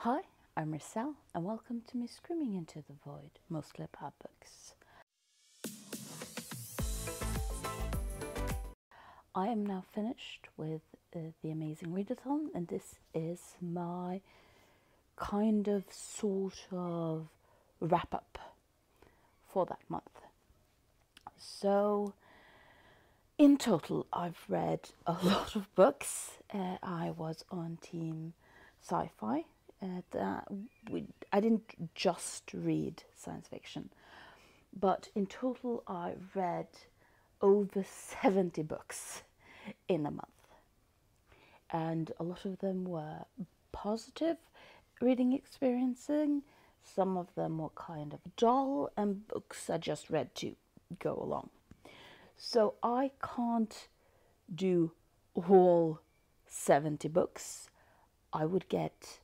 Hi, I'm Marcel, and welcome to me screaming into the void, mostly about books. I am now finished with the amazing readathon, and this is my sort of wrap up for that month. So, in total, I've read a lot of books. I was on team sci-fi. I didn't just read science fiction, but in total I read over 70 books in a month, and a lot of them were positive reading experiencing. Some of them were kind of dull, and books I just read to go along. So I can't do all 70 books. I would get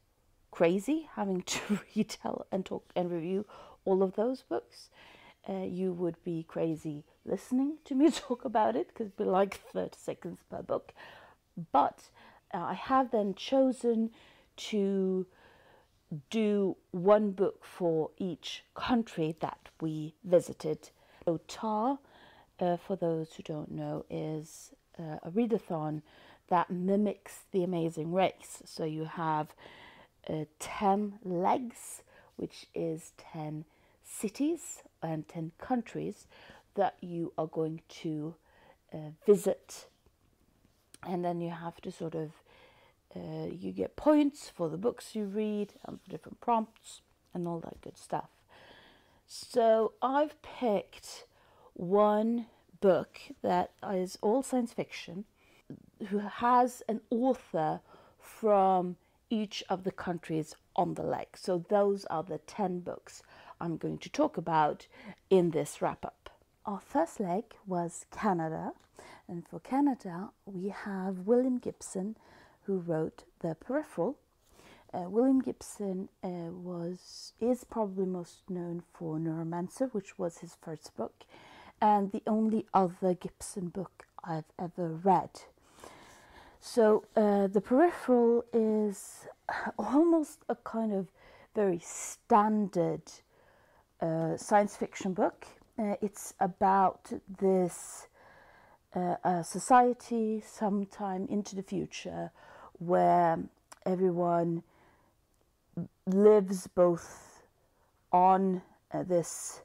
crazy having to retell and talk and review all of those books. You would be crazy listening to me talk about it, because it'd be like 30 seconds per book. But I have then chosen to do one book for each country that we visited. So TAR, for those who don't know, is a readathon that mimics The Amazing Race. So you have 10 legs, which is 10 cities and 10 countries that you are going to visit. And then you have to sort of, you get points for the books you read and for different prompts and all that good stuff. So I've picked one book that is all science fiction, who has an author from each of the countries on the leg. So those are the 10 books I'm going to talk about in this wrap-up. Our first leg was Canada, and for Canada we have William Gibson, who wrote The Peripheral. William Gibson is probably most known for Neuromancer, which was his first book, and the only other Gibson book I've ever read. So The Peripheral is almost a kind of very standard science fiction book. It's about this society sometime into the future where everyone lives both on this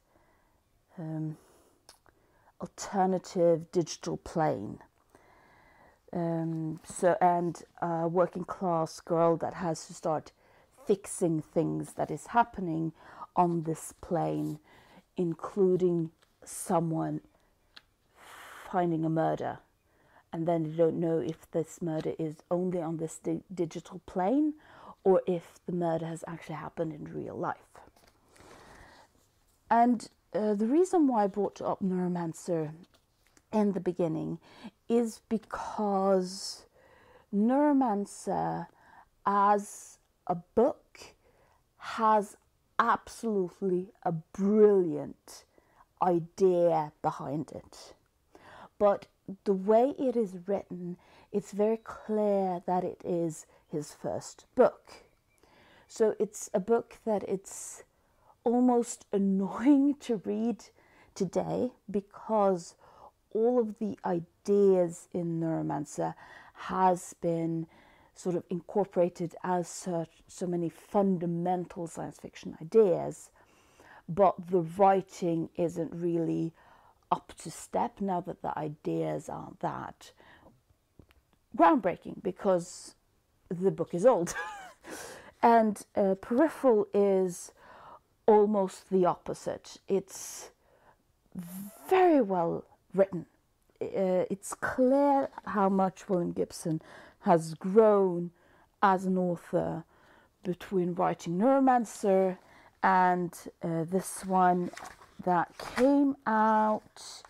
alternative digital plane. And a working class girl that has to start fixing things that is happening on this plane, including someone finding a murder. And then you don't know if this murder is only on this digital plane or if the murder has actually happened in real life. And the reason why I brought up Neuromancer in the beginning is because Neuromancer as a book has absolutely a brilliant idea behind it. But the way it is written, it's very clear that it is his first book. So it's a book that it's almost annoying to read today, because all of the ideas in Neuromancer has been sort of incorporated as so many fundamental science fiction ideas, but the writing isn't really up to step now that the ideas aren't that groundbreaking, because the book is old. And Peripheral is almost the opposite. It's very well written. It's clear how much William Gibson has grown as an author between writing Neuromancer and this one that came out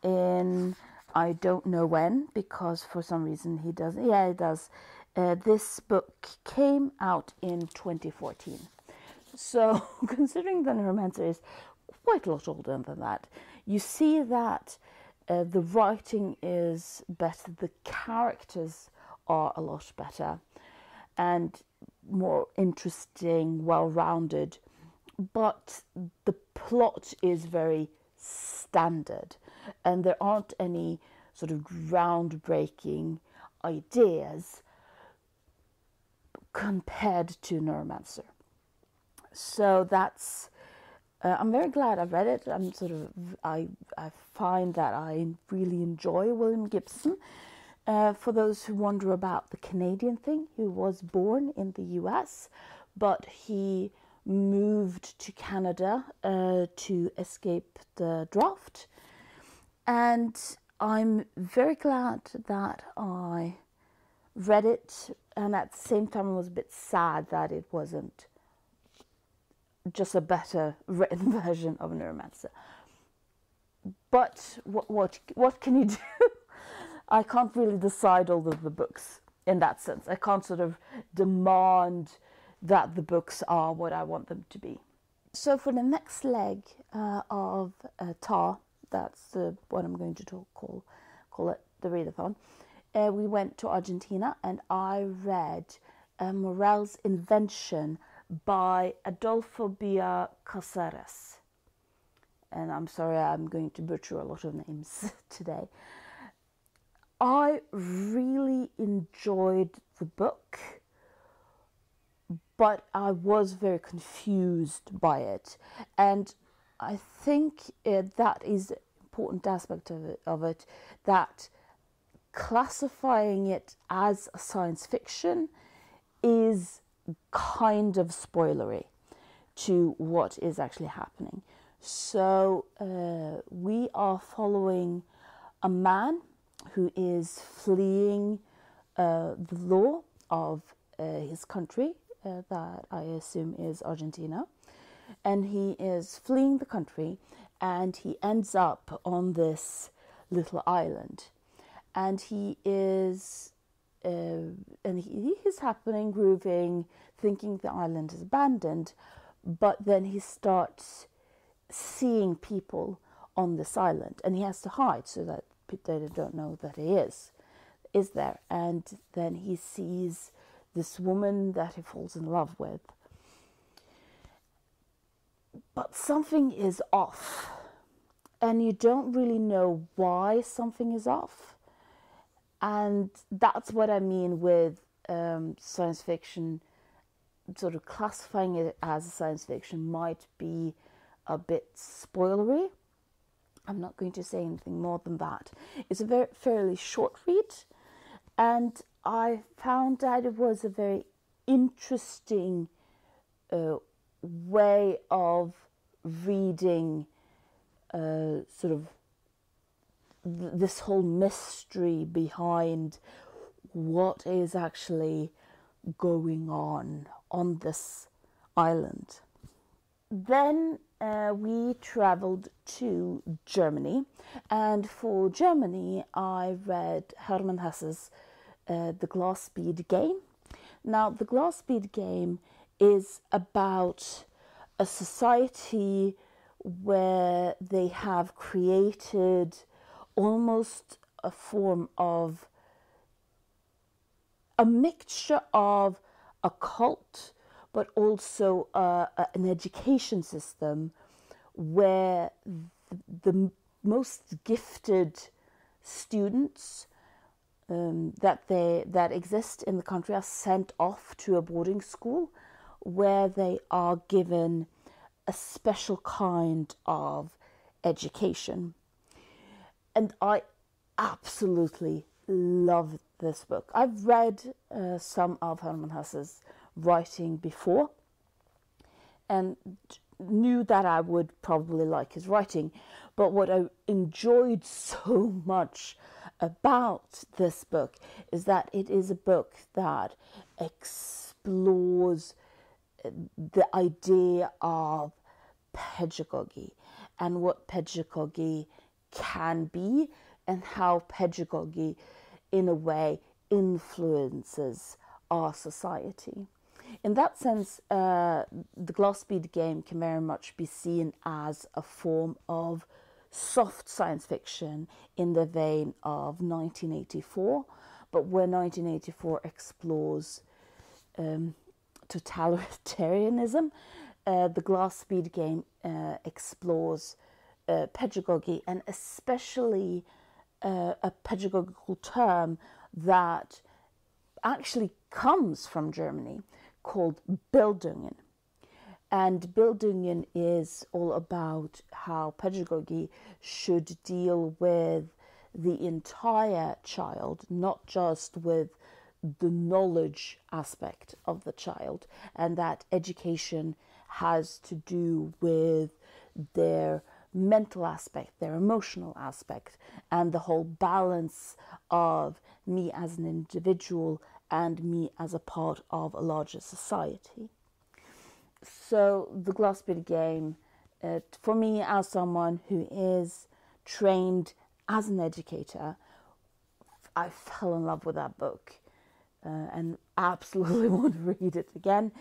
in, I don't know when, because for some reason he doesn't. Yeah, it does. This book came out in 2014. So considering that Neuromancer is quite a lot older than that, you see that the writing is better, the characters are a lot better, and more interesting, well-rounded, but the plot is very standard, and there aren't any sort of groundbreaking ideas compared to Neuromancer. So that's I'm very glad I read it. I find that I really enjoy William Gibson. For those who wonder about the Canadian thing, he was born in the US, but he moved to Canada to escape the draft. And I'm very glad that I read it, and at the same time I was a bit sad that it wasn't just a better written version of Neuromancer. But what can you do? I can't really decide all of the books in that sense. I can't sort of demand that the books are what I want them to be. So for the next leg of TAR, that's what I'm going to call it, the readathon, we went to Argentina, and I read Morel's Invention by Adolfo Bia Caceres. And I'm sorry, I'm going to butcher a lot of names today. I really enjoyed the book, but I was very confused by it. And I think that is an important aspect of it, that classifying it as a science fiction is kind of spoilery to what is actually happening. So we are following a man who is fleeing the law of his country, that I assume is Argentina, and he is fleeing the country, and he ends up on this little island, and he is happening, grooving, thinking the island is abandoned, but then he starts seeing people on this island, and he has to hide so that they don't know that he is there. And then he sees this woman that he falls in love with, but something is off, and you don't really know why something is off. And that's what I mean with science fiction. Sort of classifying it as a science fiction might be a bit spoilery. I'm not going to say anything more than that. It's a fairly short read, and I found that it was a very interesting way of reading sort of this whole mystery behind what is actually going on this island. Then we traveled to Germany, and for Germany I read Hermann Hesse's The Glass Bead Game. Now, The Glass Bead Game is about a society where they have created almost a form of a mixture of a cult, but also an education system where the most gifted students that exist in the country are sent off to a boarding school where they are given a special kind of education. And I absolutely love this book. I've read some of Hermann Hesse's writing before and knew that I would probably like his writing, but what I enjoyed so much about this book is that it is a book that explores the idea of pedagogy and what pedagogy can be, and how pedagogy in a way influences our society. In that sense, the Glass Bead Game can very much be seen as a form of soft science fiction in the vein of 1984, but where 1984 explores totalitarianism. The Glass Speed game explores pedagogy, and especially a pedagogical term that actually comes from Germany called Bildungen. And Bildungen is all about how pedagogy should deal with the entire child, not just with the knowledge aspect of the child, and that education has to do with their mental aspect, their emotional aspect, and the whole balance of me as an individual and me as a part of a larger society. So the Glass Speed game, for me as someone who is trained as an educator, I fell in love with that book and absolutely want to read it again.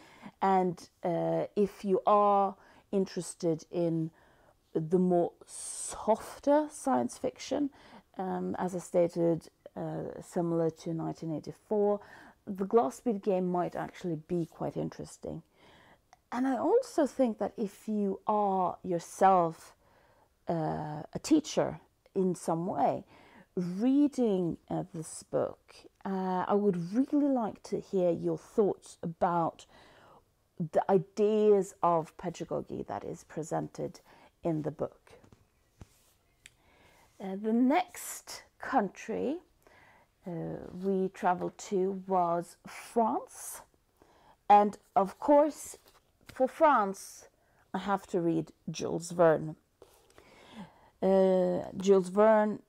And if you are interested in the more softer science fiction, as I stated, similar to 1984, the Glass Speed game might actually be quite interesting. And I also think that if you are yourself a teacher in some way, reading this book, I would really like to hear your thoughts about the ideas of pedagogy that is presented in the book. The next country we traveled to was France. And of course, for France, I have to read Jules Verne. Jules Verne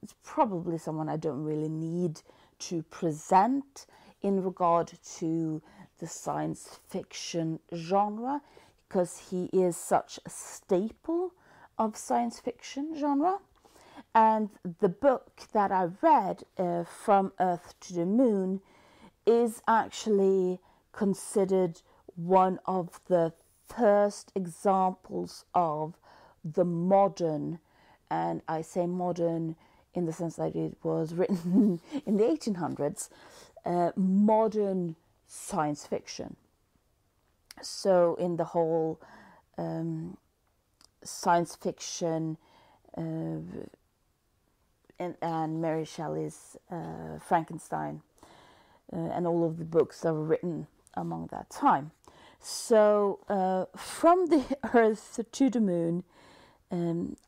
is probably someone I don't really need to present in regard to the science fiction genre, because he is such a staple of science fiction genre. And the book that I read, From Earth to the Moon, is actually considered one of the first examples of the modern, and I say modern in the sense that it was written in the 1800s, modern science fiction. So in the whole science fiction and Mary Shelley's Frankenstein and all of the books that were written among that time. So From the Earth to the Moon,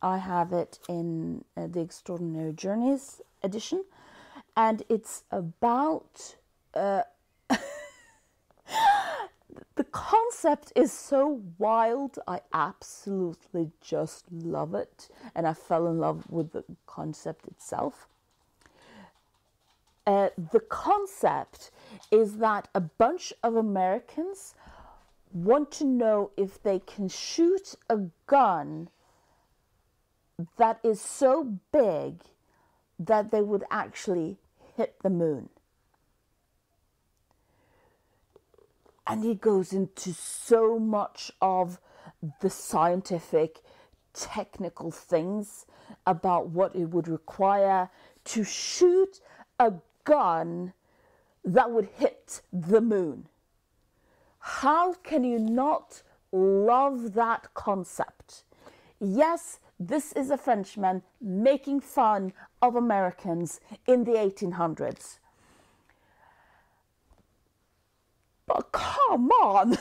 I have it in the Extraordinary Journeys edition, and it's about the concept is so wild. I absolutely just love it, and I fell in love with the concept itself. The concept is that a bunch of Americans want to know if they can shoot a gun that is so big that they would actually hit the moon. And he goes into so much of the scientific, technical things about what it would require to shoot a gun that would hit the moon. How can you not love that concept? Yes, this is a Frenchman making fun of Americans in the 1800s. But come on!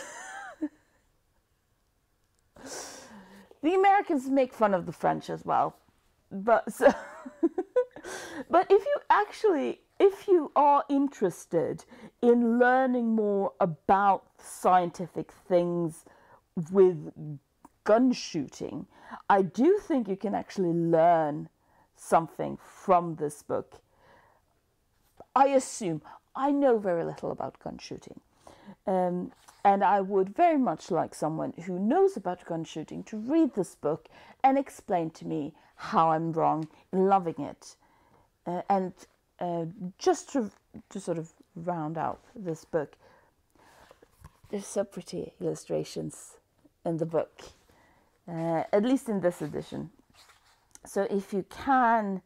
The Americans make fun of the French as well. But so but if you are interested in learning more about scientific things with gun shooting, I do think you can actually learn something from this book. I assume I know very little about gun shooting. And I would very much like someone who knows about gun shooting to read this book and explain to me how I'm wrong in loving it. And just to sort of round out this book, there's so pretty illustrations in the book, at least in this edition. So if you can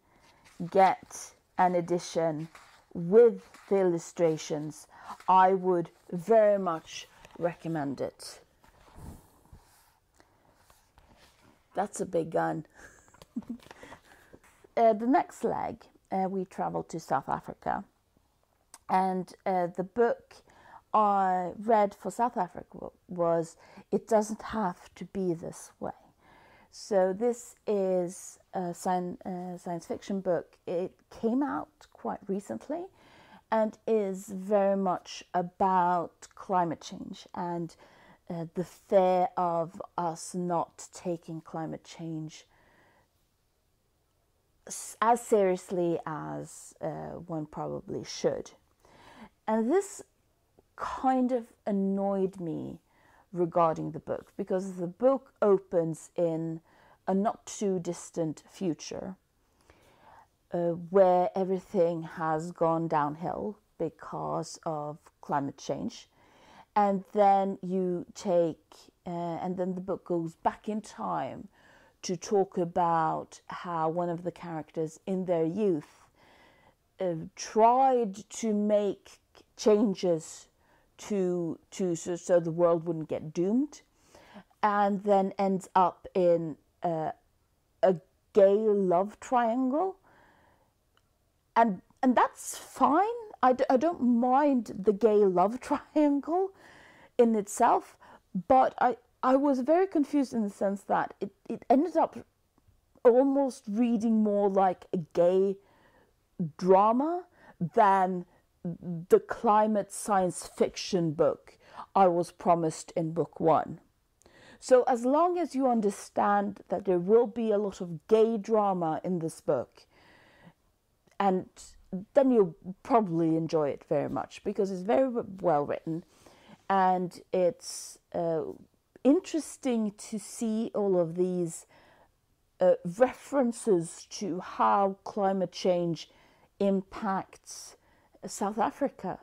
get an edition with the illustrations, I would very much recommend it. That's a big gun. The next leg, we traveled to South Africa. And the book I read for South Africa was It Doesn't Have to Be This Way. So this is a science fiction book. It came out quite recently and is very much about climate change and the fear of us not taking climate change as seriously as one probably should. And this kind of annoyed me regarding the book, because the book opens in a not too distant future where everything has gone downhill because of climate change. And then and then the book goes back in time to talk about how one of the characters in their youth tried to make changes so the world wouldn't get doomed, and then ends up in a gay love triangle, and that's fine. I don't mind the gay love triangle in itself, but I was very confused in the sense that it ended up almost reading more like a gay drama than the climate science fiction book I was promised in book one. So as long as you understand that there will be a lot of gay drama in this book, and then you'll probably enjoy it very much, because it's very well written, and it's interesting to see all of these references to how climate change impacts South Africa,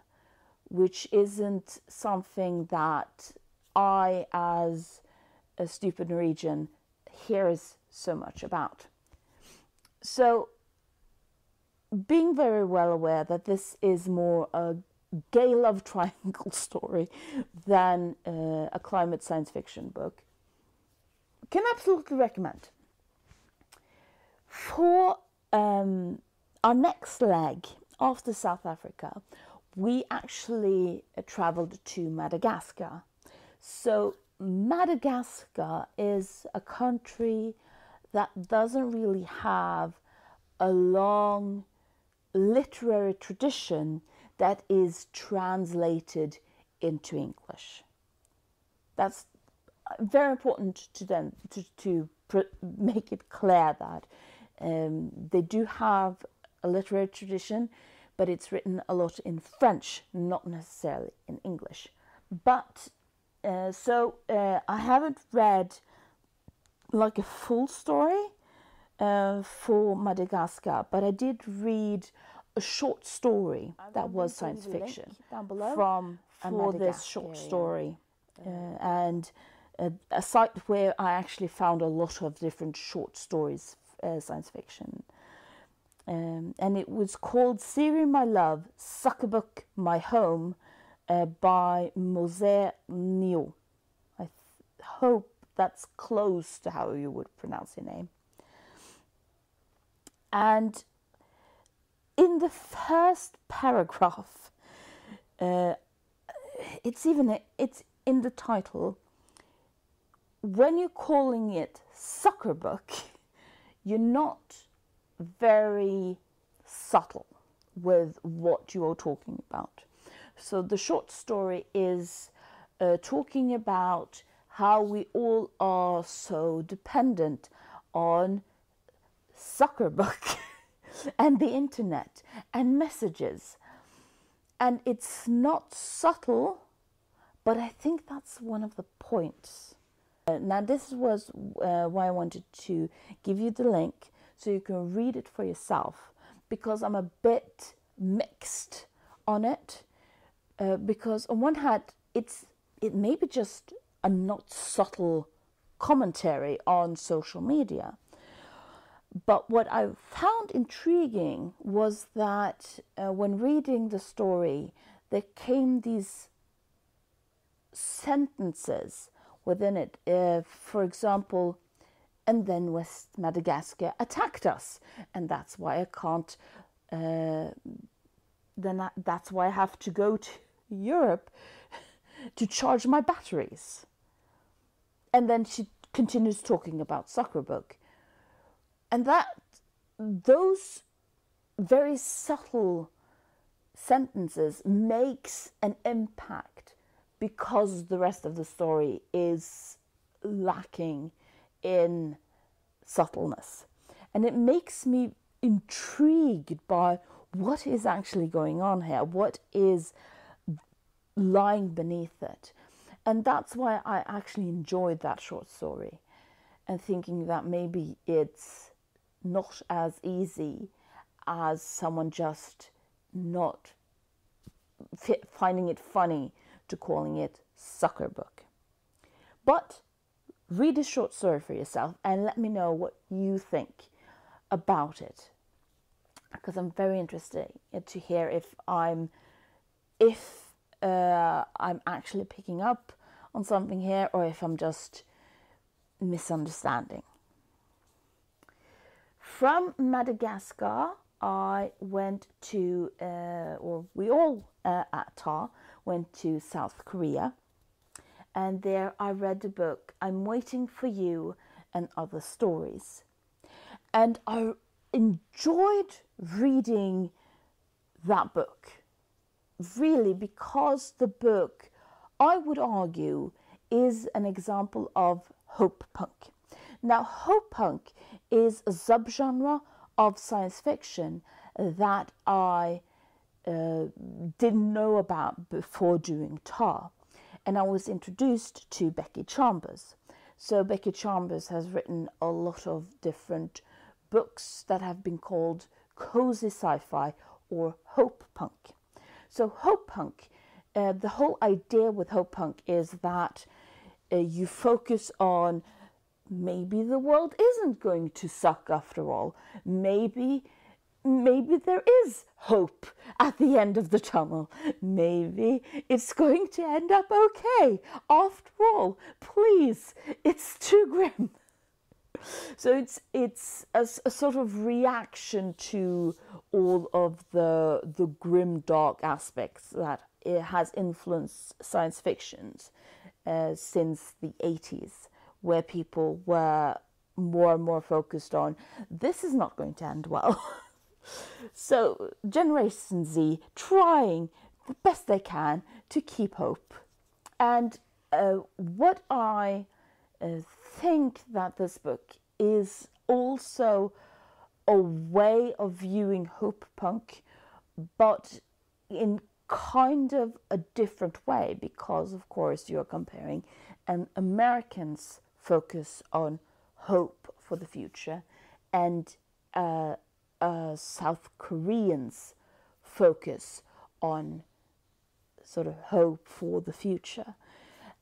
which isn't something that I, as a stupid Norwegian, hears so much about. So, being very well aware that this is more a gay love triangle story than a climate science fiction book, can absolutely recommend. For our next leg after South Africa, we actually traveled to Madagascar. So Madagascar is a country that doesn't really have a long literary tradition that is translated into English. That's very important to them to make it clear that they do have a literary tradition, but it's written a lot in French, not necessarily in English. But I haven't read like a full story for Madagascar, but I did read a short story that was science fiction down below for this short story, and a site where I actually found a lot of different short stories, science fiction. And it was called Siri My Love, Suckerbook My Home by Mose Neo. I hope that's close to how you would pronounce your name. And in the first paragraph, it's in the title. When you're calling it sucker book, you're not very subtle with what you are talking about. So the short story is talking about how we all are so dependent on Zuckerberg and the internet and messages. And it's not subtle, but I think that's one of the points. Now this was why I wanted to give you the link so you can read it for yourself, because I'm a bit mixed on it. Because on one hand, it may be just a not subtle commentary on social media. But what I found intriguing was that when reading the story, there came these sentences within it. For example, and then West Madagascar attacked us, and that's why I can't. That's why I have to go to Europe to charge my batteries. And then she continues talking about soccer book, and those very subtle sentences makes an impact because the rest of the story is lacking in subtleness. And it makes me intrigued by what is actually going on here, what is lying beneath it. And that's why I actually enjoyed that short story, and thinking that maybe it's not as easy as someone just not finding it funny to calling it soccer book. But read this short story for yourself and let me know what you think about it, because I'm very interested to hear if I'm actually picking up on something here, or if I'm just misunderstanding. From Madagascar, I went to, or we all at TAR went to South Korea, and there I read the book I'm Waiting for You and Other Stories. And I enjoyed reading that book, really, because the book, I would argue, is an example of hope punk. Now, hope punk is a subgenre of science fiction that I didn't know about before doing TAR. And I was introduced to Becky Chambers. So Becky Chambers has written a lot of different books that have been called cozy sci-fi or hope punk. So hope punk, the whole idea with hope punk is that you focus on maybe the world isn't going to suck after all. Maybe there is hope at the end of the tunnel. Maybe it's going to end up okay. After all, please, it's too grim. So it's a sort of reaction to all of the grim, dark aspects that it has influenced science fictions since the 80s, where people were more and more focused on this is not going to end well. So Generation Z trying the best they can to keep hope. And what I think that this book is also a way of viewing hope punk, but in kind of a different way, because of course you're comparing an American's focus on hope for the future and South Koreans' focus on sort of hope for the future.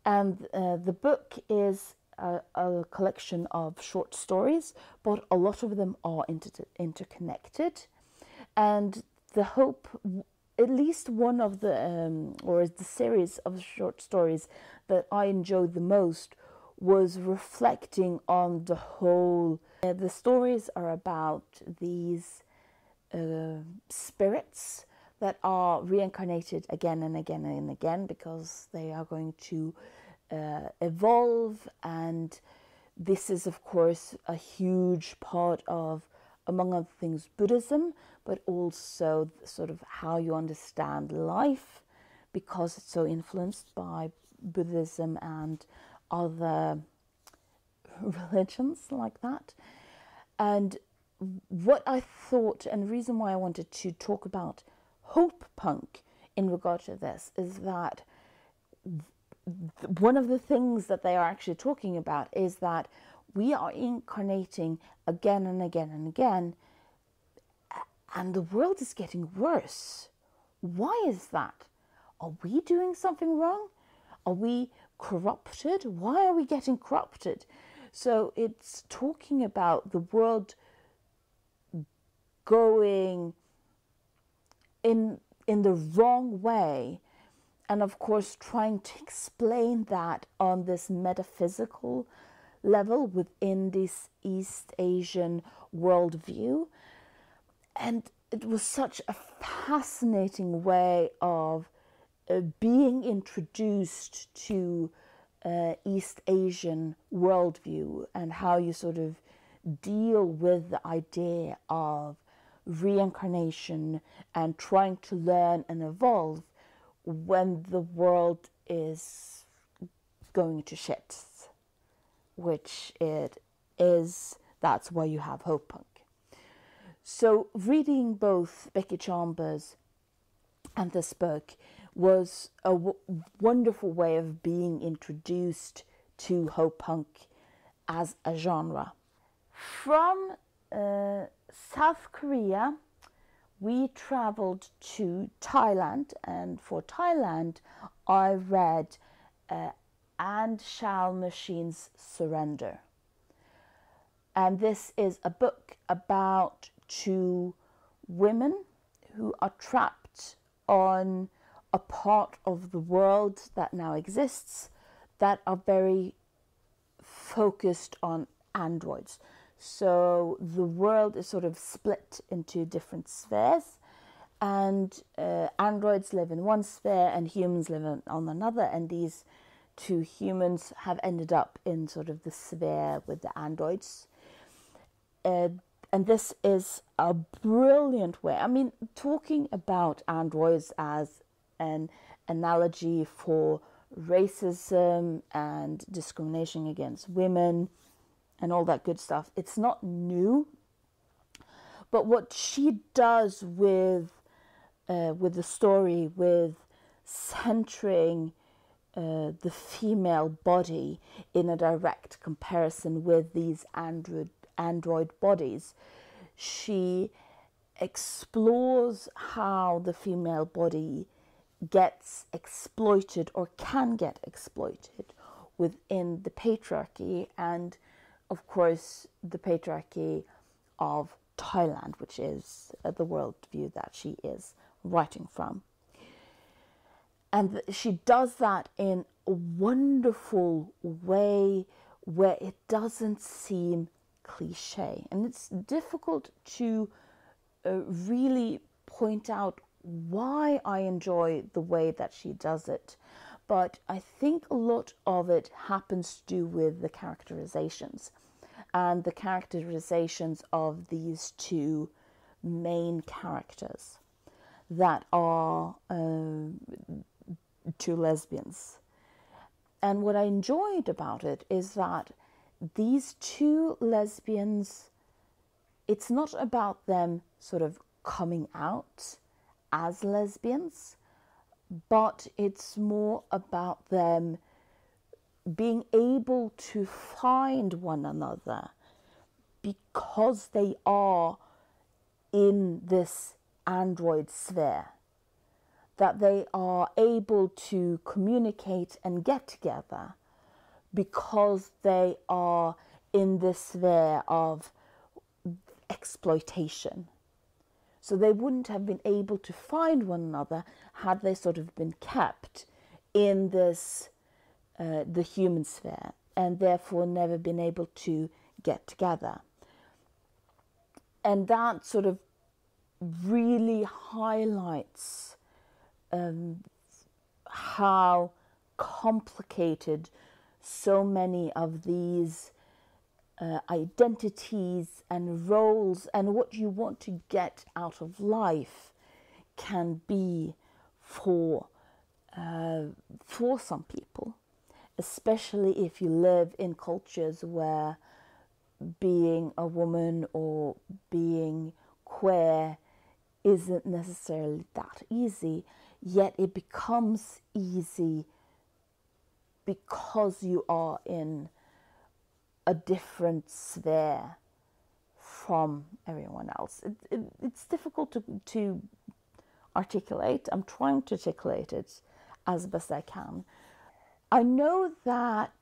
And the book is a collection of short stories, but a lot of them are interconnected. And the hope, at least one of the, or the series of short stories that I enjoyed the most, was reflecting on the whole. The stories are about these spirits that are reincarnated again and again and again, because they are going to evolve. And this is, of course, a huge part of, among other things, Buddhism, but also sort of how you understand life, because it's so influenced by Buddhism and other religions like that. And what I thought, and the reason why I wanted to talk about hope punk in regard to this, is that one of the things that they are actually talking about is that we are incarnating again and again and again, and the world is getting worse. Why is that? Are we doing something wrong? Are we corrupted? Why are we getting corrupted? So it's talking about the world going in in the wrong way. And of course, trying to explain that on this metaphysical level within this East Asian worldview. And it was such a fascinating way of being introduced to East Asian worldview and how you sort of deal with the idea of reincarnation and trying to learn and evolve when the world is going to shit, which it is. That's why you have Hope Punk. So reading both Becky Chambers and this book was a wonderful way of being introduced to Hope Punk as a genre. From South Korea, we traveled to Thailand, and for Thailand, I read And Shall Machines Surrender? And this is a book about two women who are trapped on a part of the world that now exists that are very focused on androids. So the world is sort of split into different spheres, and androids live in one sphere and humans live on another, and these two humans have ended up in sort of the sphere with the androids. And this is a brilliant way. I mean, talking about androids as an analogy for racism and discrimination against women and all that good stuff, it's not new. But what she does with the story, with centering the female body in a direct comparison with these android bodies, she explores how the female body gets exploited or can get exploited within the patriarchy, and of course the patriarchy of Thailand, which is the worldview that she is writing from. And she does that in a wonderful way where it doesn't seem cliche. And it's difficult to really point out why I enjoy the way that she does it. But I think a lot of it happens to do with the characterizations and the characterizations of these two main characters that are two lesbians. And what I enjoyed about it is that these two lesbians, it's not about them sort of coming out as lesbians, but it's more about them being able to find one another because they are in this android sphere, that they are able to communicate and get together because they are in this sphere of exploitation. So they wouldn't have been able to find one another had they sort of been kept in this the human sphere, and therefore never been able to get together. And that sort of really highlights how complicated so many of these identities and roles and what you want to get out of life can be for some people, especially if you live in cultures where being a woman or being queer isn't necessarily that easy, yet it becomes easy because you are in a different sphere from everyone else. It's difficult to articulate. I'm trying to articulate it as best I can. I know that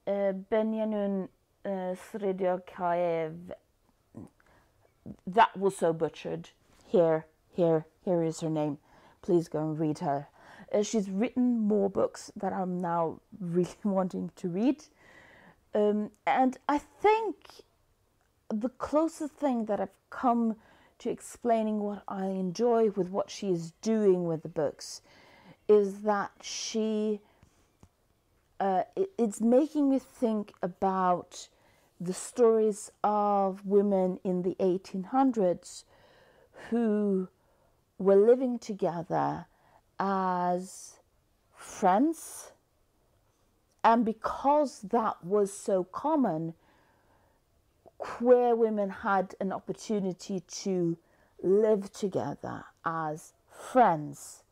Benyanun Sridiokaev, that was so butchered. Here is her name. please go and read her. She's written more books that I'm now really wanting to read. And I think the closest thing that I've come to explaining what I enjoy with what she is doing with the books is that it's making me think about the stories of women in the 1800s who were living together as friends. And because that was so common, queer women had an opportunity to live together as friends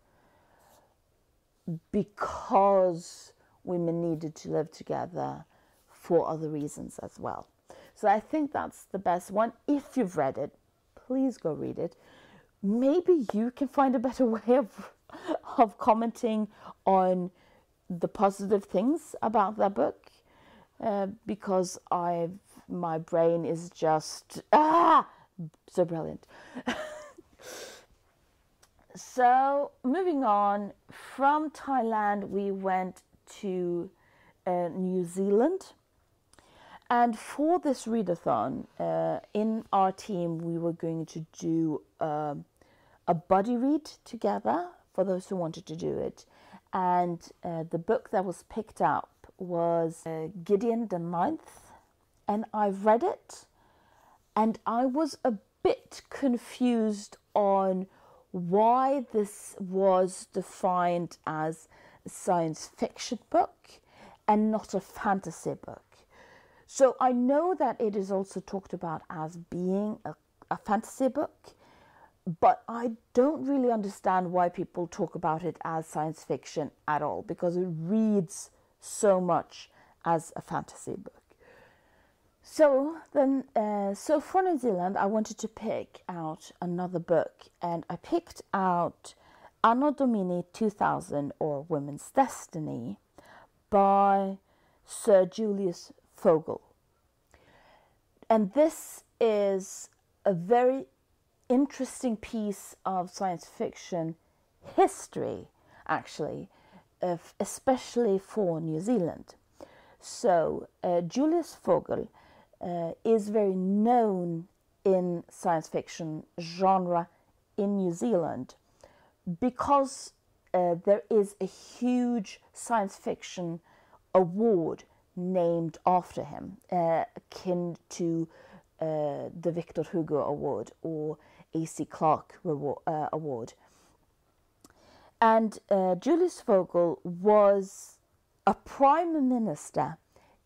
because women needed to live together for other reasons as well. So I think that's the best one. If you've read it, please go read it. Maybe you can find a better way of commenting on the positive things about that book, because my brain is just so brilliant. So moving on, from Thailand we went to New Zealand, and for this readathon in our team we were going to do a buddy read together for those who wanted to do it. And the book that was picked up was Gideon the Ninth, and I've read it, and I was a bit confused on why this was defined as a science fiction book and not a fantasy book. So I know that it is also talked about as being a fantasy book, but I don't really understand why people talk about it as science fiction at all, because it reads so much as a fantasy book. So then, so for New Zealand, I wanted to pick out another book, and I picked out Anno Domini 2000, or Women's Destiny, by Sir Julius Vogel. And this is a very interesting piece of science fiction history, actually, especially for New Zealand. So Julius Vogel is very known in science fiction genre in New Zealand because there is a huge science fiction award named after him, akin to the Victor Hugo Award or A.C. Clarke Award. And Julius Vogel was a prime minister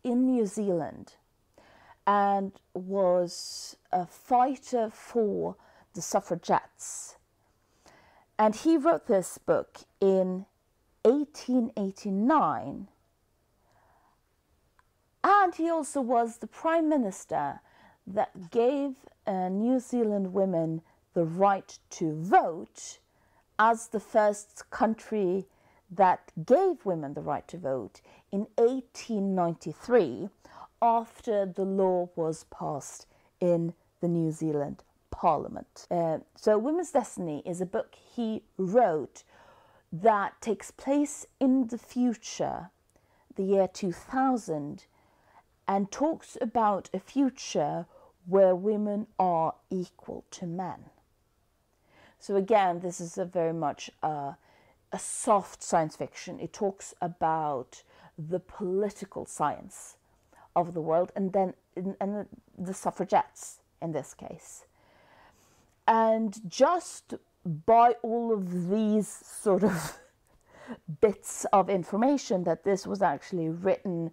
in New Zealand and was a fighter for the suffragettes. And he wrote this book in 1889. And he also was the prime minister that gave New Zealand women the right to vote, as the first country that gave women the right to vote in 1893, after the law was passed in the New Zealand Parliament. So Women's Destiny is a book he wrote that takes place in the future, the year 2000, and talks about a future where women are equal to men. So again, this is a very much a soft science fiction. It talks about the political science of the world, and then and the suffragettes in this case. And just by all of these sort of bits of information, that this was actually written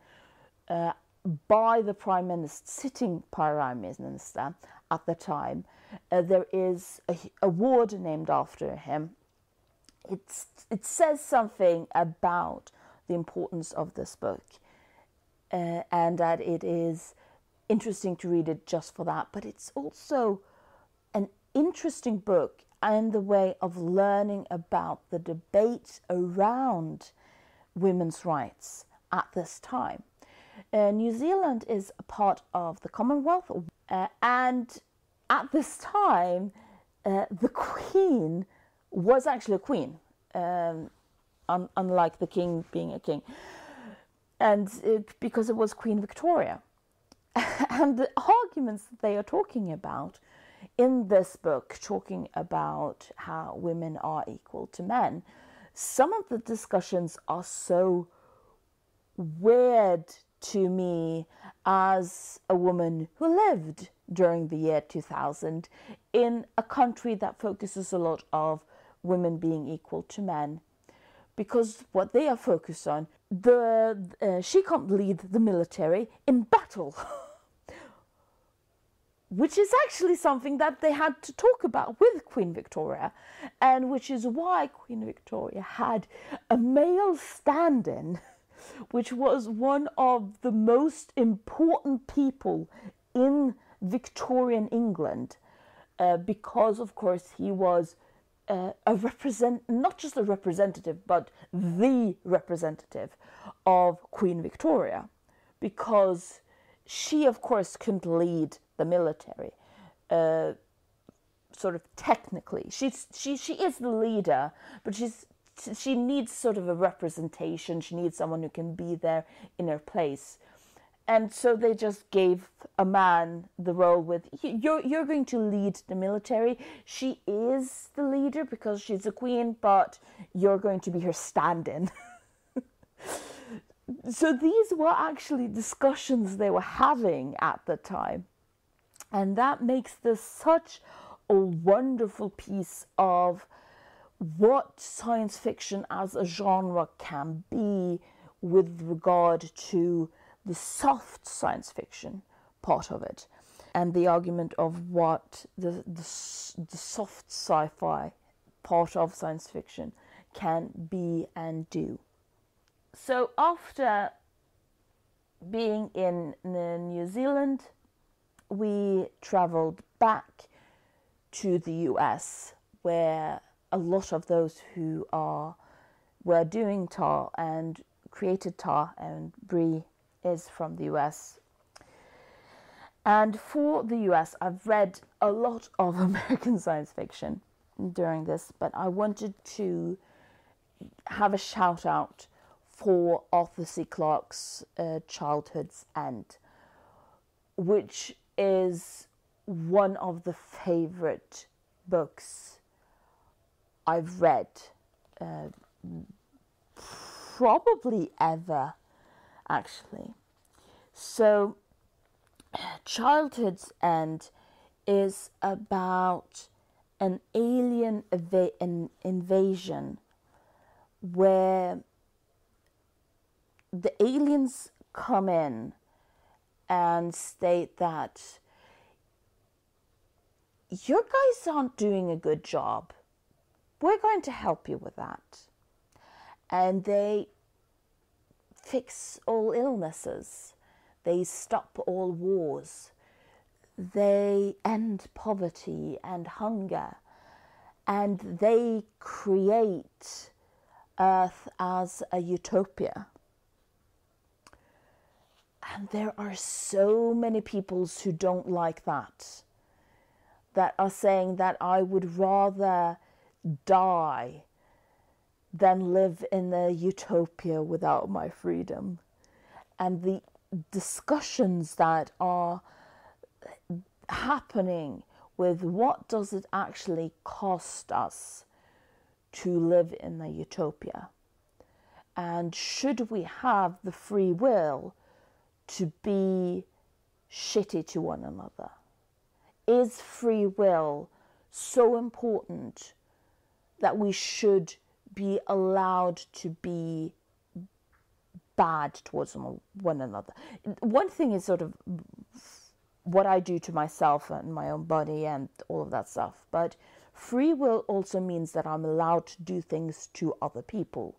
by the prime minister, sitting prime minister at the time. There is an award named after him. It says something about the importance of this book, and that it is interesting to read it just for that. But it's also an interesting book and the way of learning about the debate around women's rights at this time. New Zealand is a part of the Commonwealth, and at this time, the Queen was actually a queen, unlike the king being a king, and because it was Queen Victoria. And the arguments that they are talking about in this book, talking about how women are equal to men, some of the discussions are so weird to me as a woman who lived during the year 2000 in a country that focuses a lot of women being equal to men. Because what they are focused on, she can't lead the military in battle. Which is actually something that they had to talk about with Queen Victoria, and which is why Queen Victoria had a male stand-in, which was one of the most important people in Victorian England, because of course he was not just a representative, but the representative of Queen Victoria, because she of course couldn't lead the military, sort of technically. She is the leader, but she needs sort of a representation. She needs someone who can be there in her place. And so they just gave a man the role with, you're going to lead the military. She is the leader because she's a queen, but you're going to be her stand-in. So these were actually discussions they were having at the time. And that makes this such a wonderful piece of what science fiction as a genre can be with regard to the soft science fiction part of it, and the argument of what the soft sci-fi part of science fiction can be and do. So after being in New Zealand, we traveled back to the US, where a lot of those who were doing tar and created tar, and Brie is from the US. And for the US, I've read a lot of American science fiction during this, but I wanted to have a shout out for Arthur C. Clarke's Childhood's End, which is one of the favorite books I've read, probably ever, actually. So Childhood's End is about an alien invasion where the aliens come in and state that your guys aren't doing a good job. We're going to help you with that. And they fix all illnesses. They stop all wars. They end poverty and hunger. And they create Earth as a utopia. And there are so many peoples who don't like that are saying that I would rather die than live in a utopia without my freedom. And the discussions that are happening with what does it actually cost us to live in a utopia? And should we have the free will to be shitty to one another? Is free will so important that we should be allowed to be bad towards one another? One thing is sort of what I do to myself and my own body and all of that stuff, but free will also means that I'm allowed to do things to other people.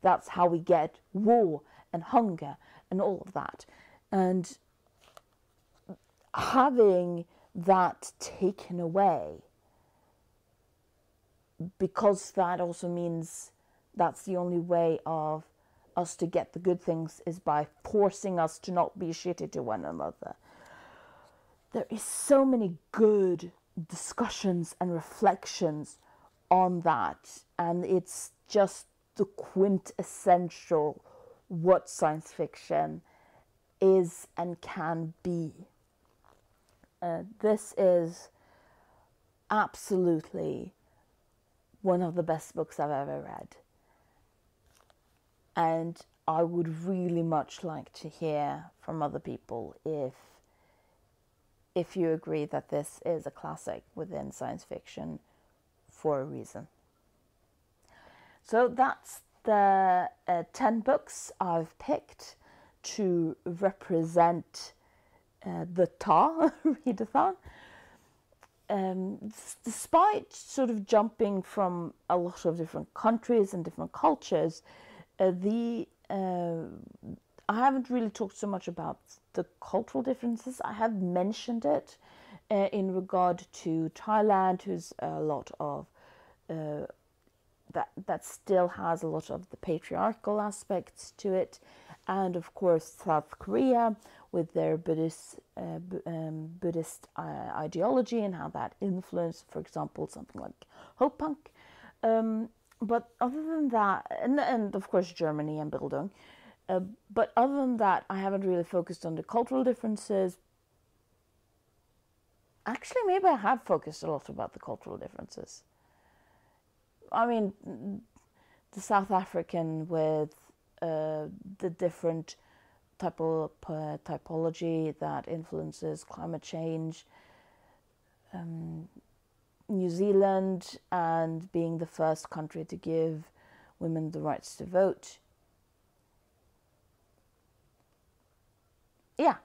That's how we get war and hunger and all of that. And having that taken away, because that also means that's the only way of us to get the good things is by forcing us to not be shitty to one another. There is so many good discussions and reflections on that, and it's just the quintessential what science fiction is and can be. This is absolutely one of the best books I've ever read. And I would really much like to hear from other people if you agree that this is a classic within science fiction for a reason. So that's the 10 books I've picked to represent the TA readathon. Despite sort of jumping from a lot of different countries and different cultures, I haven't really talked so much about the cultural differences. I have mentioned it in regard to Thailand, who's a lot of that still has a lot of the patriarchal aspects to it, and of course South Korea with their Buddhist ideology and how that influenced, for example, something like Hope Punk. But other than that, and of course Germany and Bildung, but other than that, I haven't really focused on the cultural differences. Actually, maybe I have focused a lot about the cultural differences. I mean, the South African with the different typology that influences climate change, New Zealand and being the first country to give women the rights to vote. Yeah.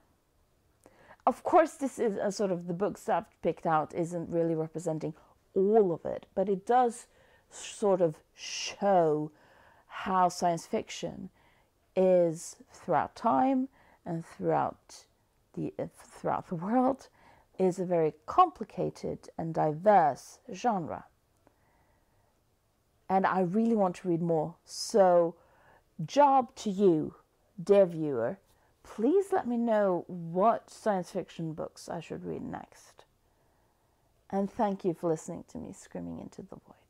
Of course, this is a sort of the books I've picked out isn't really representing all of it, but it does sort of show how science fiction is throughout time and throughout the world is a very complicated and diverse genre. And I really want to read more. So, job to you, dear viewer, please let me know what science fiction books I should read next. And thank you for listening to me screaming into the void.